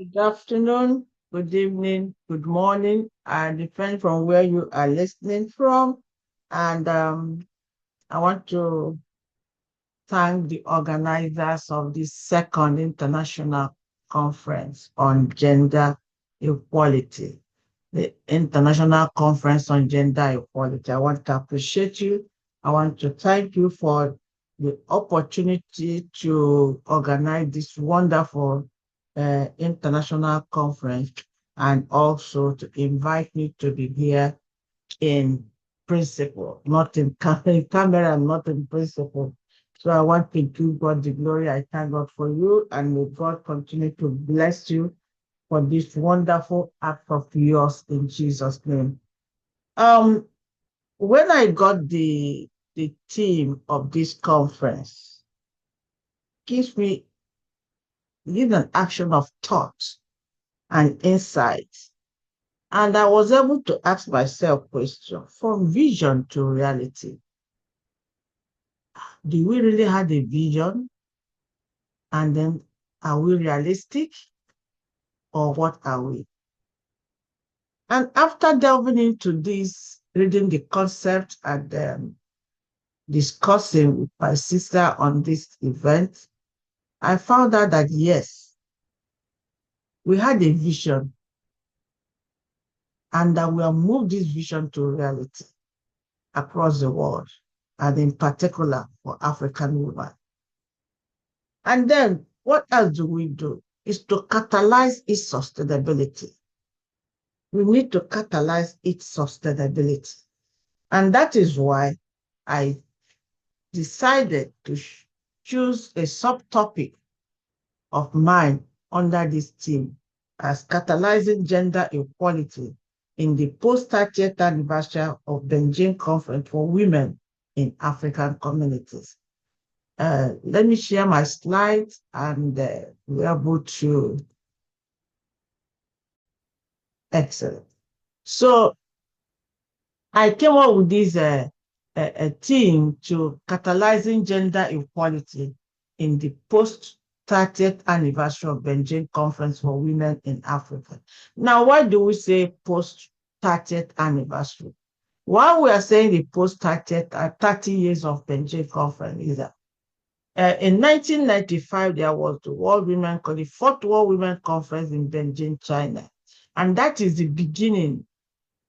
Good afternoon, good evening, good morning, and depending from where you are listening from. And I want to thank the organizers of this second international conference on gender equality, the International Conference on Gender Equality. I want to appreciate you. I want to thank you for the opportunity to organize this wonderful international conference and also to invite me to be here in principle, not in, in camera, not in principle. So I want to give God the glory. I thank God for you, and may God continue to bless you for this wonderful act of yours in Jesus' name. Um, when I got the theme of this conference, gives me give an action of thought and insight. And I was able to ask myself question from vision to reality. Do we really have a vision? And then are we realistic or what are we? And after delving into this, reading the concept and discussing with my sister on this event, I found out that yes, we had a vision and that we have moved this vision to reality across the world, and in particular for African women. And then what else do we do? Is to catalyze its sustainability. We need to catalyze its sustainability. And that is why I decided to choose a subtopic of mine under this theme as catalyzing gender equality in the post-30th anniversary of Beijing Conference for Women in African Communities. Let me share my slides and we're able to. Excellent. So I came up with this a theme to catalyzing gender equality in the post 30th anniversary of Beijing Conference for Women in Africa. Now, why do we say post 30th anniversary? Why we are saying the post 30th, 30 years of Beijing Conference is that in 1995, there was the Fourth World Women Conference in Beijing, China. And that is the beginning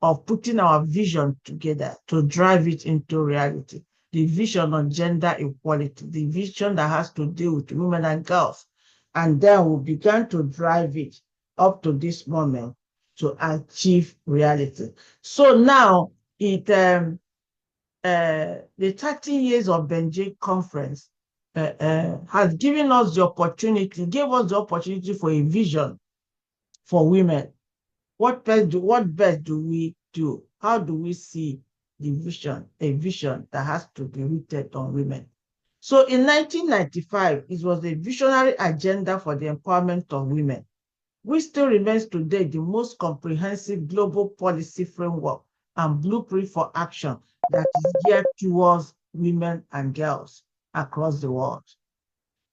of putting our vision together to drive it into reality. The vision on gender equality, the vision that has to do with women and girls. And then we began to drive it up to this moment to achieve reality. So now the 30 years of Beijing Conference has given us the opportunity, gave us the opportunity for a vision for women. What best do we do? How do we see the vision, a vision that has to be rooted on women? So in 1995, it was a visionary agenda for the empowerment of women, which still remains today the most comprehensive global policy framework and blueprint for action that is geared towards women and girls across the world.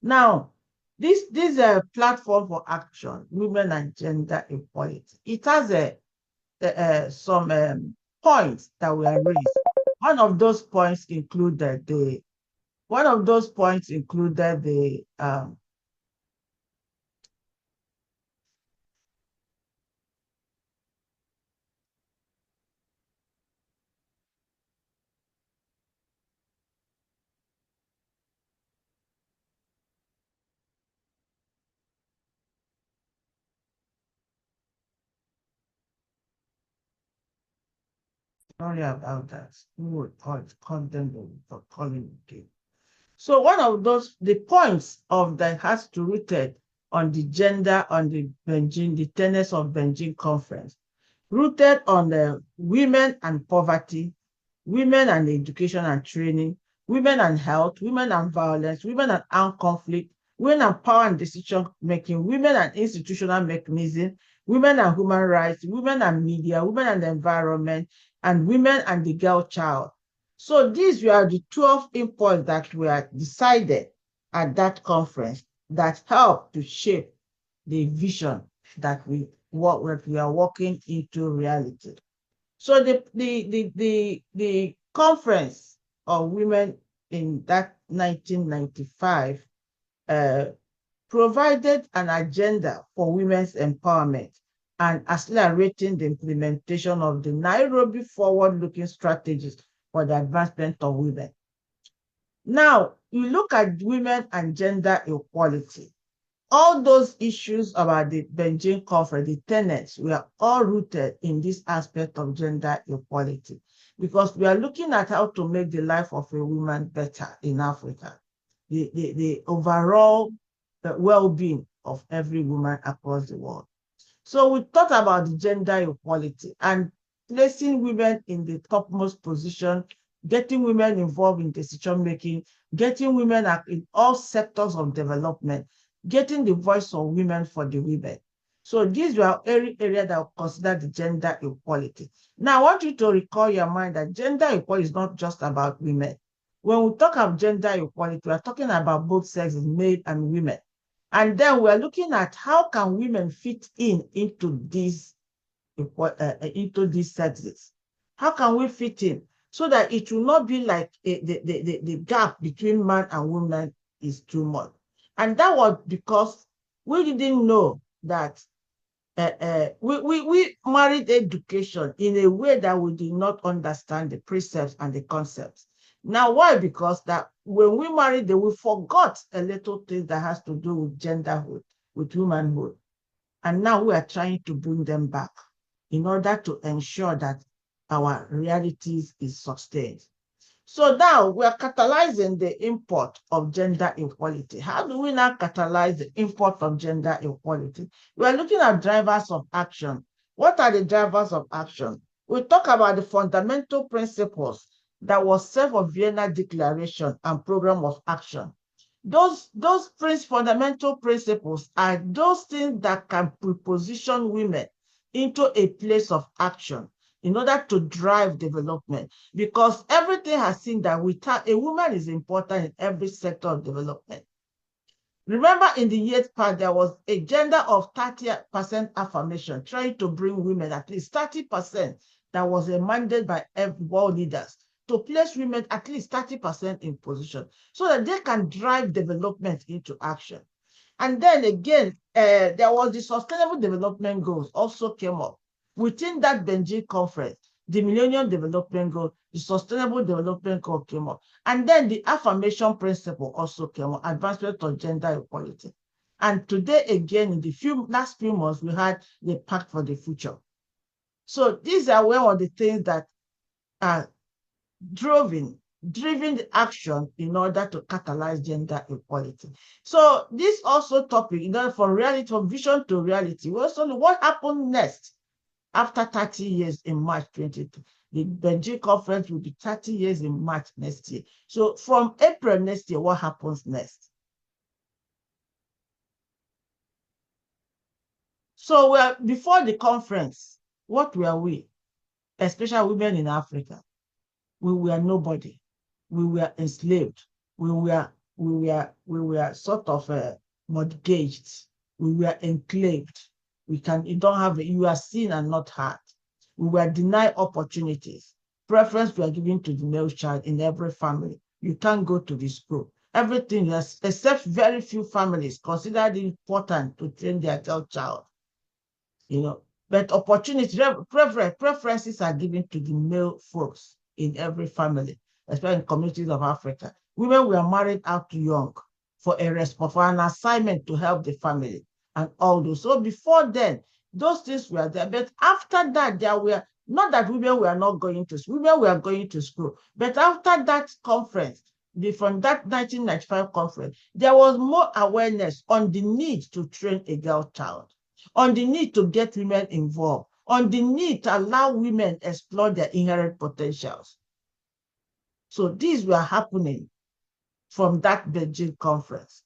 Now, this platform for action, women and gender equality, it has some points that were raised. One of those points included the sorry about that. We will content for calling again. So one of the points of that has to rooted on the gender, on the tenets of Beijing Conference, rooted on the women and poverty, women and education and training, women and health, women and violence, women and armed conflict, women and power and decision making, women and institutional mechanism, women and human rights, women and media, women and the environment, and women and the girl child. So these were the 12 imports that were decided at that conference that helped to shape the vision that we are walking into reality. So the conference of women in that 1995 uh, provided an agenda for women's empowerment and accelerating the implementation of the Nairobi forward-looking strategies for the advancement of women. Now, you look at women and gender equality. All those issues about the Beijing conference, the tenets, were all rooted in this aspect of gender equality, because we are looking at how to make the life of a woman better in Africa, the overall well-being of every woman across the world. So we thought about the gender equality and placing women in the topmost position, getting women involved in decision making, getting women in all sectors of development, getting the voice of women for the women. So these were area that we consider the gender equality. Now I want you to recall your mind that gender equality is not just about women. When we talk of gender equality, we are talking about both sexes, male and women. And then we're looking at how can women fit into these sexes. How can we fit in so that it will not be like the gap between man and woman is too much. And that was because we didn't know that we married education in a way that we did not understand the precepts and the concepts. Now, why? Because that when we married, we forgot a little thing that has to do with genderhood, with womanhood. And now we are trying to bring them back in order to ensure that our realities is sustained. So now we are catalyzing the import of gender equality. How do we now catalyze the import of gender equality? We are looking at drivers of action. What are the drivers of action? We talk about the fundamental principles that was set for Vienna Declaration and Program of Action. Those fundamental principles are those things that can position women into a place of action in order to drive development, because everything has seen that a woman is important in every sector of development. Remember, in the Yates part, there was a gender of 30% affirmation, trying to bring women at least 30%. That was a mandate by world leaders to place women at least 30% in position so that they can drive development into action. And then again, there was the Sustainable Development Goals also came up. Within that Beijing conference, the Millennium Development Goal, the Sustainable Development Goal came up. And then the affirmation principle also came up, advancement of gender equality. And today, again, in the last few months, we had the Pact for the Future. So these are one of the things that are driven the action in order to catalyze gender equality. So this also topic, from reality, from vision to reality, we also know what happened next after 30 years in March 2022. The Beijing conference will be 30 years in March next year. So from April next year, what happens next? So before the conference, what were we, especially women in Africa? We were nobody. We were enslaved. We were sort of mortgaged. We were enclaved. You don't have, you are seen and not heard. We were denied opportunities. Preference were given to the male child in every family. You can't go to the school. Everything, except very few families, considered it important to train their girl child. But preferences are given to the male folks in every family, especially in communities of Africa. Women were married out young for an assignment to help the family and all those. So before then, those things were there. But after that, there were, not that women were not going to school, women were going to school. But after that conference, from that 1995 conference, there was more awareness on the need to train a girl child, on the need to get women involved, on the need to allow women explore their inherent potentials. So these were happening from that Beijing conference.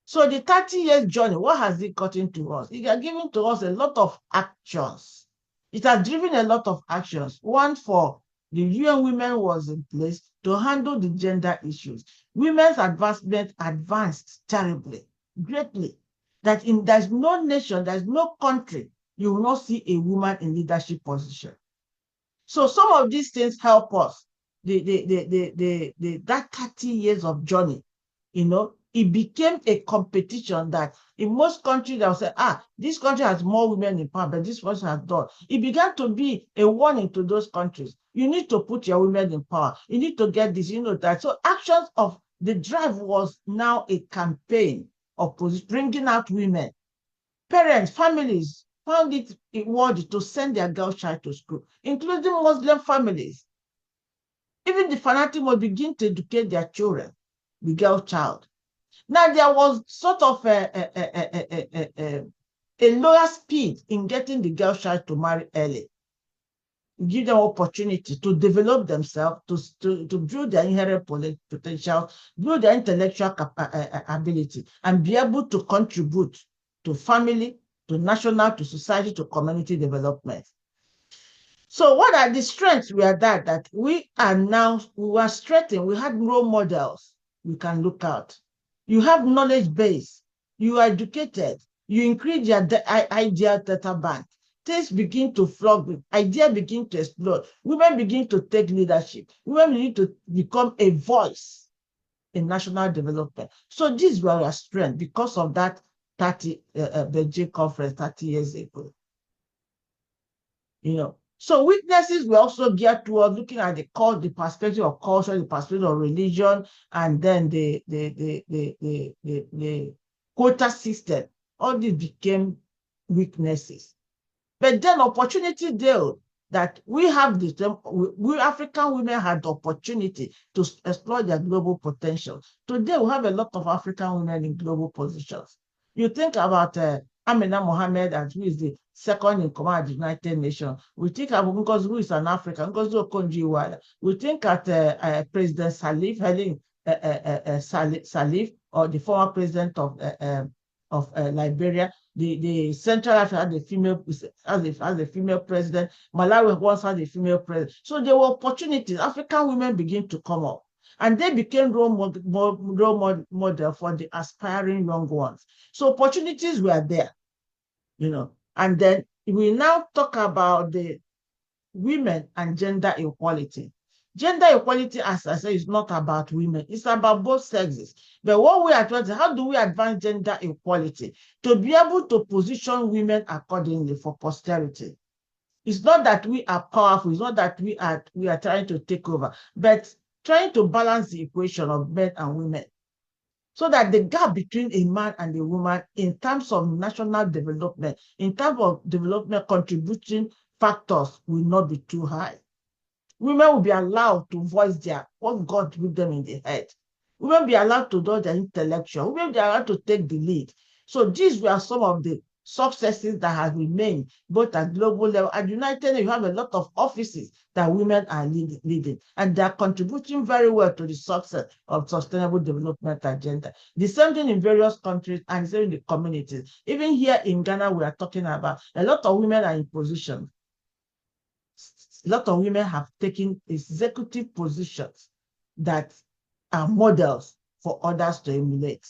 So the 30 years journey, what has it gotten to us? It has given to us a lot of actions. It has driven a lot of actions. One, for the UN Women was in place to handle the gender issues. Women's advancement advanced terribly, greatly. that there's no nation, there's no country you will not see a woman in leadership position. So some of these things help us. That 30 years of journey, it became a competition that in most countries they'll say, this country has more women in power, but this person has done. It began to be a warning to those countries. You need to put your women in power. You need to get this, that. So actions of the drive was now a campaign of bringing out women. Parents, families found it worthy to send their girl child to school, including Muslim families. Even the fanatic will begin to educate their children, the girl child. Now, there was sort of a lower speed in getting the girl child to marry early. Give them opportunity to develop themselves, to build their inherent potential, build their intellectual ability, and be able to contribute to family, to national, to society, to community development. So what are the strengths? We are that we were strengthened. We had role models we can look at. You have knowledge base. You are educated. You increase your idea data bank. Things begin to flow. Ideas begin to explode. Women begin to take leadership. Women begin to become a voice in national development. So these were our strength because of that Beijing conference 30 years ago. So weaknesses were also geared towards looking at the perspective of culture, the perspective of religion, and then the quota system. All these became weaknesses. But then opportunity dealt that we African women had the opportunity to explore their global potential. Today, we have a lot of African women in global positions. You think about Amina Mohammed, who is the second in command of the United Nations. We think about Ngozi, who is an African, Ngozi Okonjo-Iweala. We think at President Salif, Salif, or the former president of Liberia. The Central Africa has a female president. Malawi once had a female president. So there were opportunities. African women begin to come up. And they became role model for the aspiring young ones. So opportunities were there, And then we now talk about the women and gender equality. Gender equality, as I say, is not about women. It's about both sexes. But what we are trying to, how do we advance gender equality? To be able to position women accordingly for posterity. It's not that we are powerful. It's not that we are trying to take over, but trying to balance the equation of men and women, so that the gap between a man and a woman in terms of national development, in terms of development contributing factors will not be too high. Women will be allowed to voice what God gave them in the head. Women will be allowed to do their intellectual. Women will be allowed to take the lead. So these were some of the successes that have remained both at global level. At United Nations, you have a lot of offices that women are leading, and they are contributing very well to the success of sustainable development agenda. The same thing in various countries and the same in the communities. Even here in Ghana, we are talking about a lot of women are in positions. A lot of women have taken executive positions that are models for others to emulate.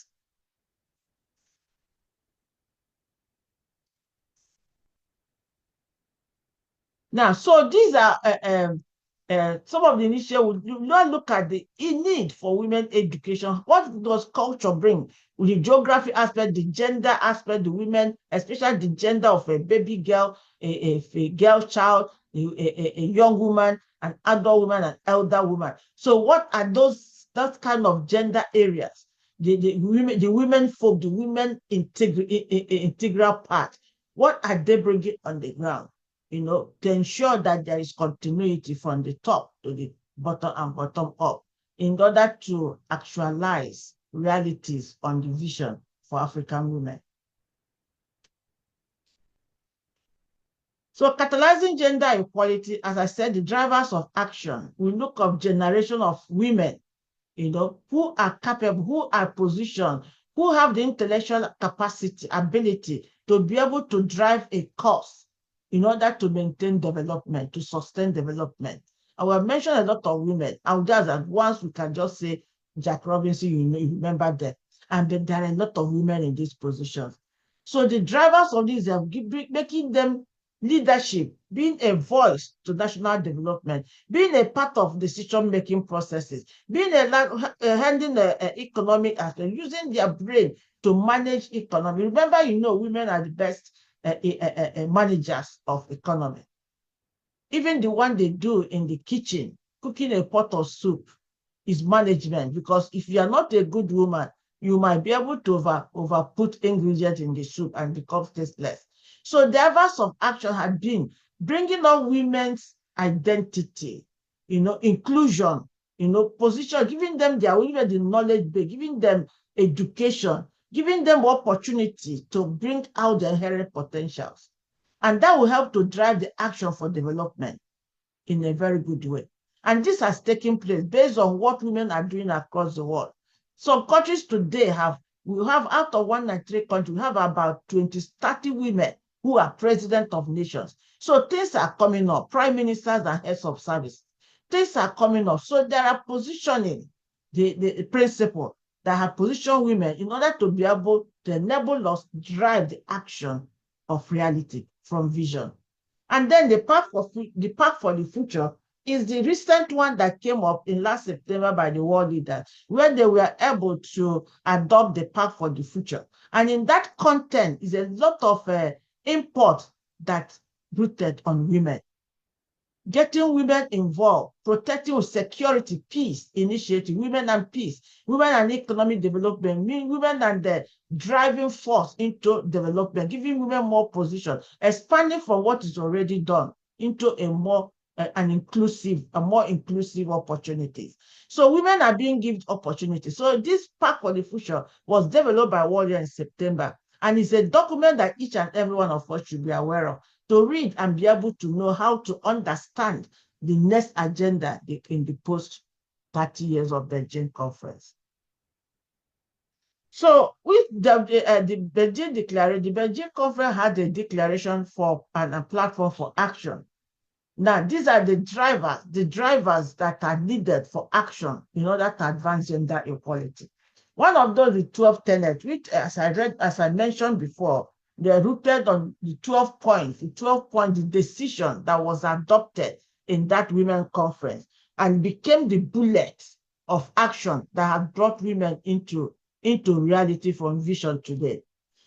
Now, so these are some of the initiatives. You now look at the need for women education. What does culture bring? With the geography aspect, the gender aspect, the women, especially the gender of a baby girl, a girl child, a young woman, an adult woman, an elder woman. So what are that kind of gender areas? The women folk, the women integral part. What are they bringing on the ground? To ensure that there is continuity from the top to the bottom and bottom up in order to actualize realities on the vision for African women. So catalyzing gender equality, as I said, the drivers of action, we look up generation of women, who are capable, who are positioned, who have the intellectual capacity, ability to be able to drive a cause in order to maintain development, to sustain development. I will mention a lot of women. And just at once we can just say Jack Robinson, you remember that. And there are a lot of women in these positions. So the drivers of this are making them leadership, being a voice to national development, being a part of decision-making processes, being handling economic aspect, using their brain to manage economy. Remember, women are the best managers of economy. Even the one they do in the kitchen, cooking a pot of soup, is management, because if you are not a good woman, you might be able to over put ingredients in the soup and become tasteless. So the efforts of action had been bringing up women's identity, inclusion, position, giving them the knowledge base, giving them education, giving them opportunity to bring out their inherent potentials. And that will help to drive the action for development in a very good way. And this has taken place based on what women are doing across the world. Some countries today we have out of 193 countries, we have about 30 women who are president of nations. So things are coming up, prime ministers and heads of service. Things are coming up. So there are positioning, the principle that have positioned women in order to be able to enable us drive the action of reality from vision. And then the path for the future is the recent one that came up in last September by the world leaders, where they were able to adopt the path for the future. And in that content is a lot of import that rooted on women. Getting women involved, protecting security, peace initiative, women and peace, women and economic development, women and the driving force into development, giving women more position, expanding from what is already done into a more inclusive opportunities. So women are being given opportunities. So this Pact for the Future was developed by World in September, and it's a document that each and every one of us should be aware of, to read and be able to know how to understand the next agenda in the post 30 years of the Beijing conference. So with the Beijing declaration, the Beijing conference had a declaration for and a platform for action. Now, these are the drivers that are needed for action in order to advance gender equality. One of those is 12 tenets, which, as I mentioned before, they're rooted on the 12 points, the decision that was adopted in that women conference and became the bullet of action that have brought women into reality from vision today.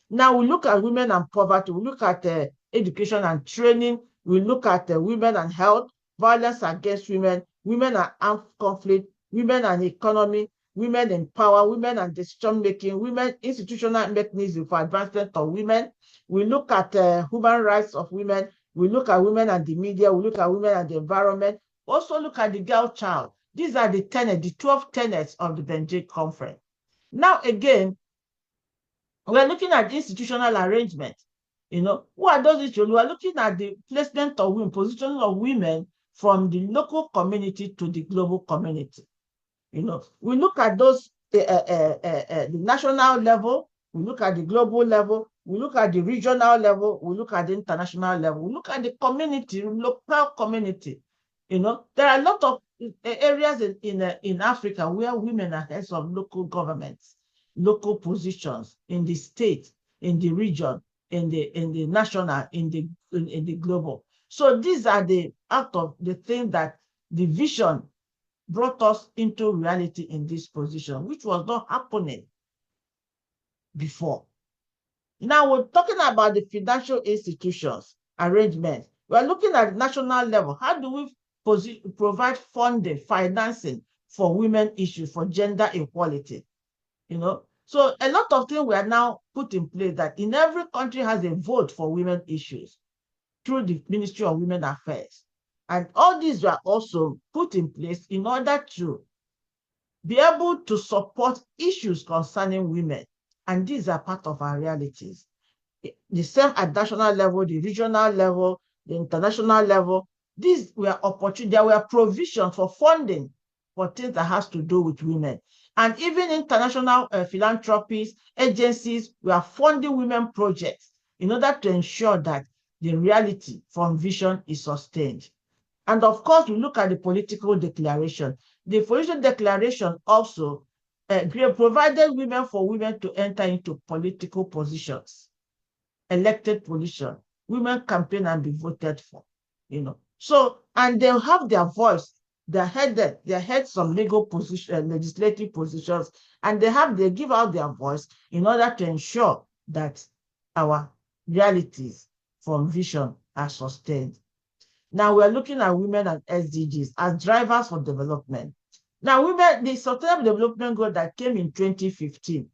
Now we look at women and poverty, we look at education and training, we look at women and health, violence against women, women and armed conflict, women and economy, women in power, women and decision-making, women institutional mechanisms for advancement of women. We look at human rights of women. We look at women and the media. We look at women and the environment. Also look at the girl child. These are the 12 tenets of the Beijing conference. Now again, we're looking at institutional arrangement. Who are those issues? We're looking at the placement of women, positioning of women from the local community to the global community. We look at those the national level, we look at the global level, we look at the regional level, we look at the international level, we look at the community, local community. There are a lot of areas in Africa where women are heads of local governments, local positions in the state, in the region, in the national, in the global. So these are out of the thing that the vision brought us into reality in this position, which was not happening before. Now we're talking about the financial institutions arrangements. We're looking at national level. How do we provide funding, financing for women issues, for gender equality? So a lot of things were now put in place that in every country has a vote for women issues through the Ministry of Women Affairs. And all these were also put in place in order to be able to support issues concerning women. And these are part of our realities. The same at national level, the regional level, the international level. These were opportunities, there were provisions for funding for things that has to do with women. And even international philanthropies, agencies were funding women projects in order to ensure that the reality from vision is sustained. And of course, we look at the political declaration. The political declaration also provided women to enter into political positions. elected position, women campaign and be voted for, So, and they'll have their voice. They head some legal position, legislative positions, and they give out their voice in order to ensure that our realities from vision are sustained. Now we're looking at women and SDGs as drivers for development. Now, women, the Sustainable Development Goal that came in 2015,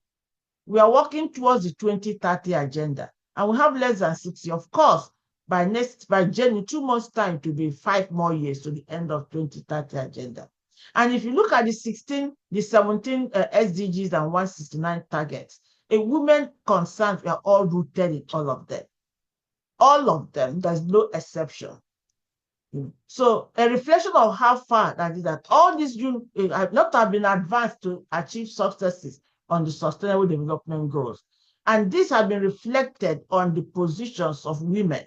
we are working towards the 2030 agenda, and we have less than 60. Of course, by January, 2 months' time, to be 5 more years to the end of 2030 agenda. And if you look at the 17 SDGs and 169 targets, women concerns are all rooted in all of them. All of them, there's no exception. So a reflection of how far that is that all these have not have been advanced to achieve successes on the Sustainable Development Goals. And this has been reflected on the positions of women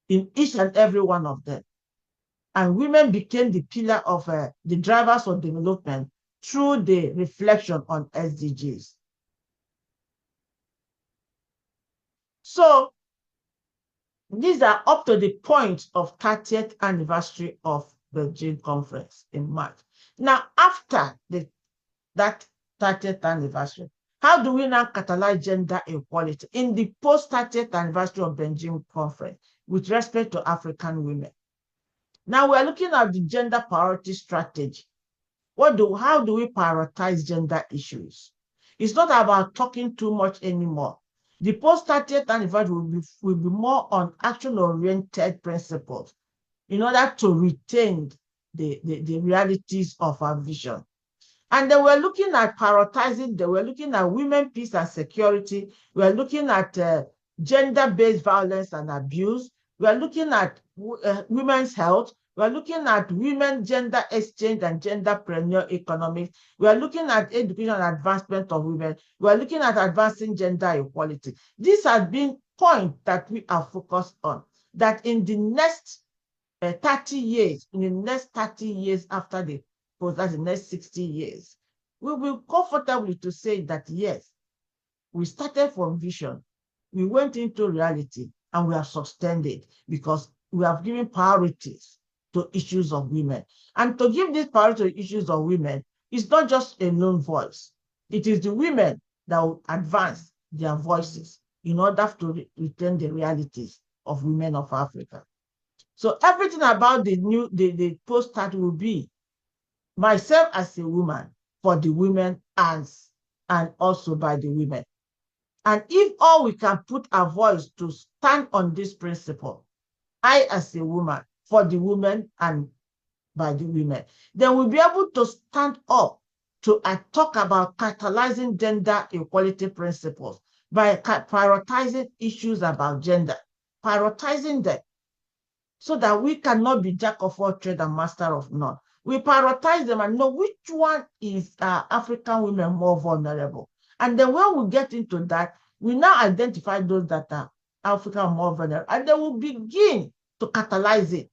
in each and every one of them. And women became the pillar of the drivers of development through the reflection on SDGs. So these are up to the point of 30th anniversary of the Beijing conference in March. Now, after that 30th anniversary, how do we now catalyze gender equality in the post-30th anniversary of Beijing conference with respect to African women? Now we're looking at the gender priority strategy. How do we prioritize gender issues? It's not about talking too much anymore. The post-30th anniversary will be more on action-oriented principles in order to retain the realities of our vision. And then we're looking at prioritizing, we're looking at women, peace and security. We're looking at gender-based violence and abuse. We're looking at women's health. We're looking at women gender exchange and genderpreneur economics. We're looking at education and advancement of women. We're looking at advancing gender equality. These have been points that we are focused on, that in the next 30 years, after the post, that's the next 60 years, we will comfortably to say that, yes, we started from vision, we went into reality, and we have sustained it because we have given priorities to issues of women. And to give this priority to issues of women is not just a lone voice. It is the women that will advance their voices in order to retain the realities of women of Africa. So everything about the post-start will be myself as a woman, for the women, and also by the women. And if all we can put our voice to stand on this principle, I as a woman, for the women and by the women, then we'll be able to stand up to talk about catalyzing gender equality principles by prioritizing issues about gender, prioritizing them, so that we cannot be jack of all trades and master of none. We prioritize them and know which one is African women more vulnerable. And then when we get into that, we now identify those that are African more vulnerable, and then we'll begin to catalyze it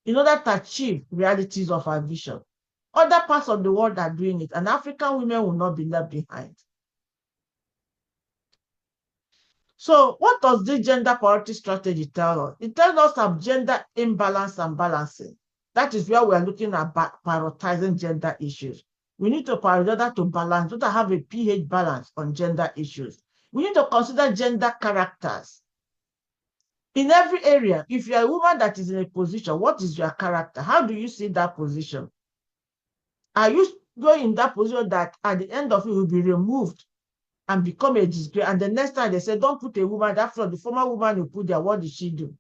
in order to achieve realities of our vision. Other parts of the world are doing it, and African women will not be left behind. So what does this gender priority strategy tell us? It tells us of gender imbalance and balancing. That is where we are looking at prioritizing gender issues. We need to prioritize to balance, to have a pH balance on gender issues. We need to consider gender characters. In every area, if you're a woman that is in a position, what is your character? How do you see that position? Are you going in that position that at the end of it will be removed and become a disgrace? And the next time they say, don't put a woman, after the former woman you put there, what did she do?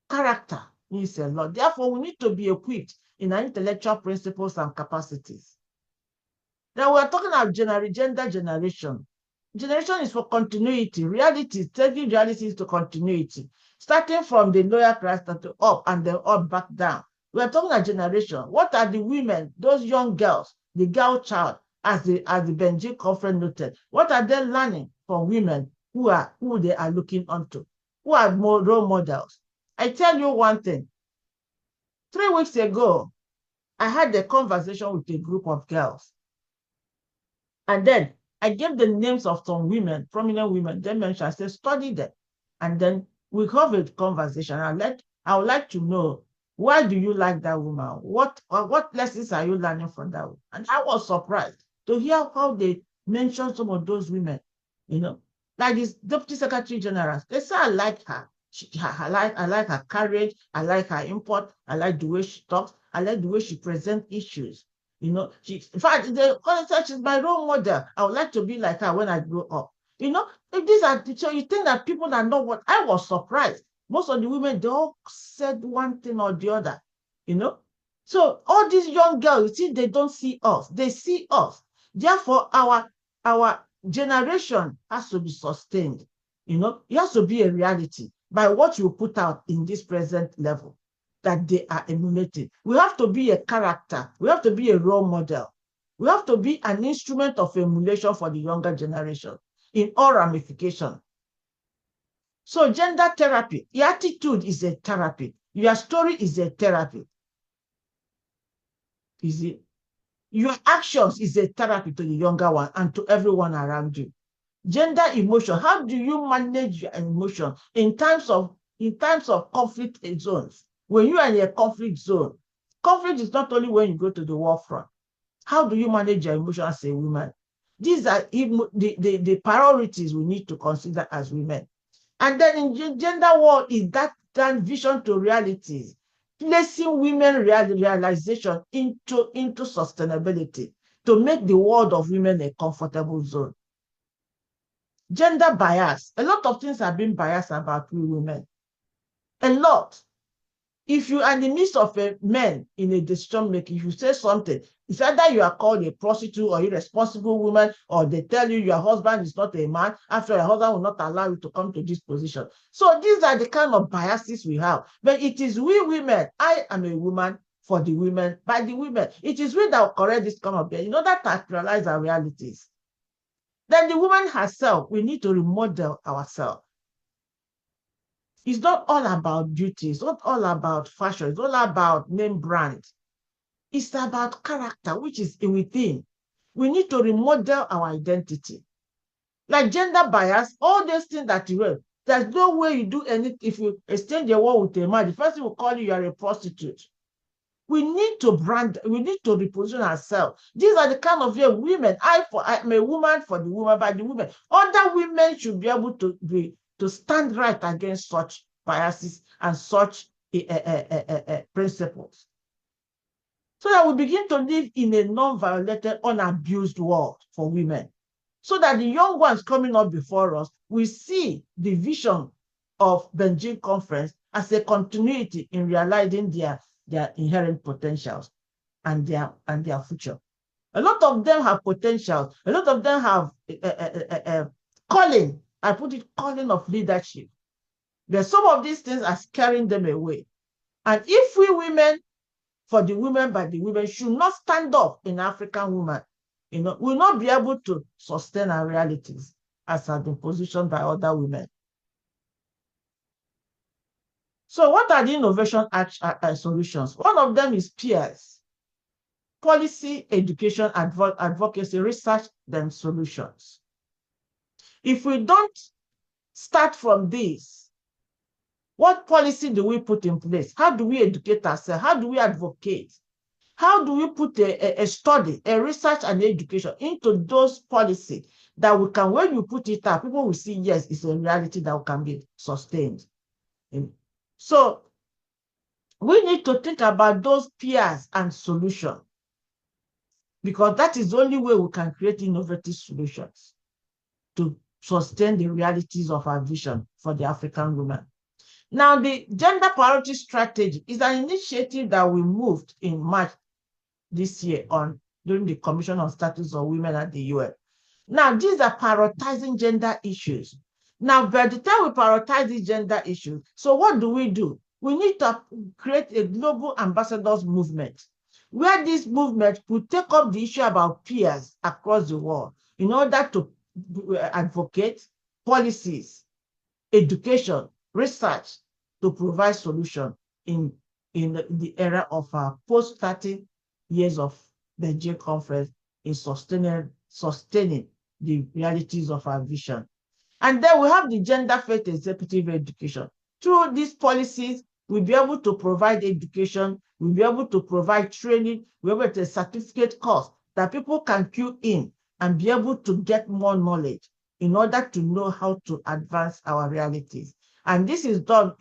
Character means a lot. Therefore, we need to be equipped in our intellectual principles and capacities. Now, we're talking about gender generation. Generation is for continuity. Reality, taking realities to continuity, starting from the lower class to up and then up back down. We're talking about generation. What are the women, those young girls, the girl child, as the Beijing conference noted, what are they learning from women who they are looking onto, who are more role models? I tell you one thing. 3 weeks ago, I had a conversation with a group of girls. And then I gave the names of some women, prominent women. They mentioned, I said, study them. And then we have a conversation. I would like to know, why do you like that woman? What lessons are you learning from that woman? And I was surprised to hear how they mentioned some of those women, you know, like this Deputy Secretary General. They say, I like her. I like her courage. I like her input. I like the way she talks. I like the way she presents issues. You know, in fact, the concept is my role model. I would like to be like her when I grow up. You know, if these are, so you think that people are not what I was surprised. Most of the women, they all said one thing or the other, you know. So all these young girls, you see, they don't see us. They see us. Therefore, our generation has to be sustained. You know, it has to be a reality by what you put out in this present level that they are emulating. We have to be a character. We have to be a role model. We have to be an instrument of emulation for the younger generation in all ramifications. So gender therapy, your attitude is a therapy. Your story is a therapy. Is it? Your actions is a therapy to the younger one and to everyone around you. Gender emotion, how do you manage your emotion in times of conflict zones? When you are in a conflict zone, conflict is not only when you go to the war front. How do you manage your emotion as a woman? These are the priorities we need to consider as women. And then in gender war is that transition to realities, placing women realization into sustainability to make the world of women a comfortable zone. Gender bias. A lot of things have been biased about we women. A lot. If you are in the midst of a men in a decision making, if you say something, it's either you are called a prostitute or irresponsible woman, or they tell you your husband is not a man, after your husband will not allow you to come to this position. So these are the kind of biases we have. But it is we women, I am a woman for the women, by the women. It is we that will correct this kind of bias in order to actualize our realities. Then the woman herself, we need to remodel ourselves. It's not all about beauty. It's not all about fashion. It's all about name brand. It's about character, which is within. We need to remodel our identity. Like gender bias, all those things that you will. There's no way you do anything. If you exchange a word with a man, the first thing will call you are a prostitute. We need to brand, we need to reposition ourselves. These are the kind of women. I'm a woman for the woman, by the women. Other women should be able to stand right against such biases and such principles. So that we begin to live in a non-violated, unabused world for women. So that the young ones coming up before us, we see the vision of Beijing Conference as a continuity in realizing their inherent potentials and their future. A lot of them have potential. A lot of them have calling. I put it calling of leadership. But some of these things are scaring them away. And if we women, for the women, by the women, should not stand up in African women, will not be able to sustain our realities as have been positioned by other women. So what are the innovation solutions? One of them is peers. Policy, education, advocacy, research, then solutions. If we don't start from this, what policy do we put in place? How do we educate ourselves? How do we advocate? How do we put a study, a research and education into those policies that we can, when you put it out, people will see, yes, it's a reality that can be sustained. So we need to think about those peers and solutions, because that is the only way we can create innovative solutions to sustain the realities of our vision for the African woman. Now, the Gender Priority Strategy is an initiative that we moved in March this year during the Commission on Status of Women at the UN. Now, these are prioritizing gender issues. Now, by the time we prioritize these gender issues, so what do? We need to create a global ambassadors movement, where this movement will take up the issue about peers across the world in order to advocate policies, education, research, to provide solution in the era of post 30 years of Beijing Conference in sustaining the realities of our vision. And then we have the gender faith executive education. Through these policies, we'll be able to provide education, we'll be able to provide training, we'll be able to certificate course that people can queue in and be able to get more knowledge in order to know how to advance our realities. And this is done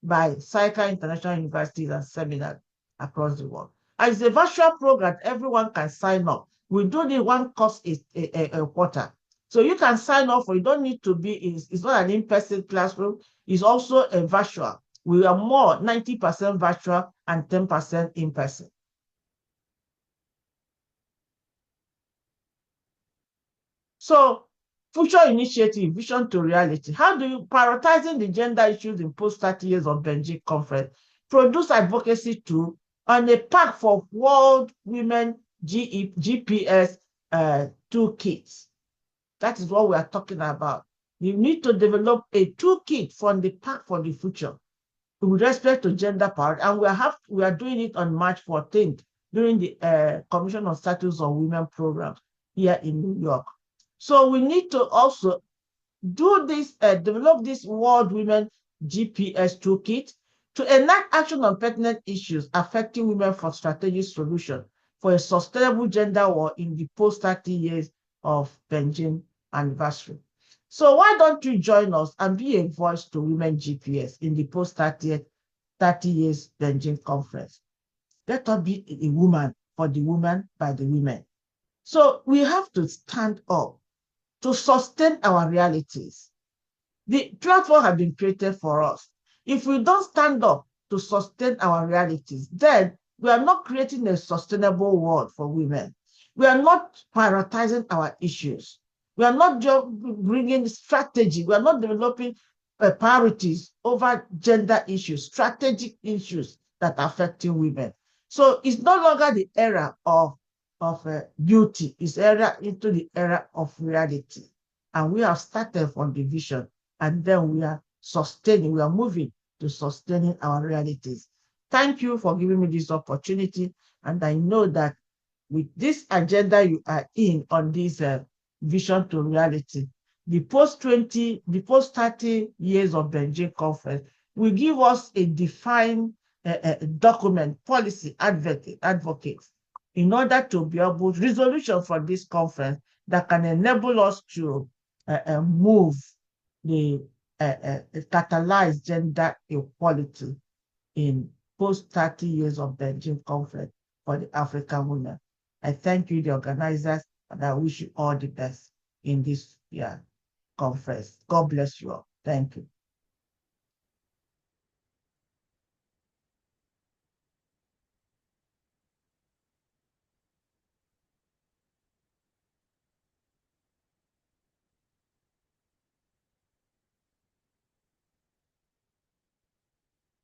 by Cycle International Universities and seminars across the world. And it's a virtual program, everyone can sign up. We do the one course a quarter. So you can sign up for, you don't need to be, it's not an in-person classroom, it's also a virtual. We are more 90% virtual and 10% in-person. So future initiative, vision to reality. How do you, prioritizing the gender issues in post 30 years of Beijing conference, produce advocacy tool on a pack for World Women GPS toolkits. That is what we are talking about. You need to develop a toolkit from the pack for the future with respect to gender power. And we are doing it on March 14th during the Commission on Status of Women program here in New York. So we need to also do this, develop this World Women GPS toolkit to enact action on pertinent issues affecting women for strategic solution for a sustainable gender war in the post 30 years of Beijing anniversary. So why don't you join us and be a voice to women GPS in the post 30 years Beijing conference? Let us be a woman for the woman by the women. So we have to stand up to sustain our realities. The platform has been created for us. If we don't stand up to sustain our realities, then we are not creating a sustainable world for women. We are not prioritizing our issues. We are not just bringing strategy. We are not developing priorities over gender issues, strategic issues that are affecting women. So it's no longer the era of beauty, it's into the era of reality. And we have started from the vision, and then we are moving to sustaining our realities. Thank you for giving me this opportunity. And I know that with this agenda you are in on this vision to reality, the post 30 years of Beijing conference will give us a defined document, policy, advocates, in order to be able to resolution for this conference that can enable us to move the catalyze gender equality in post 30 years of Beijing conference for the African women. I thank you, the organizers, and I wish you all the best in this conference. God bless you all. Thank you.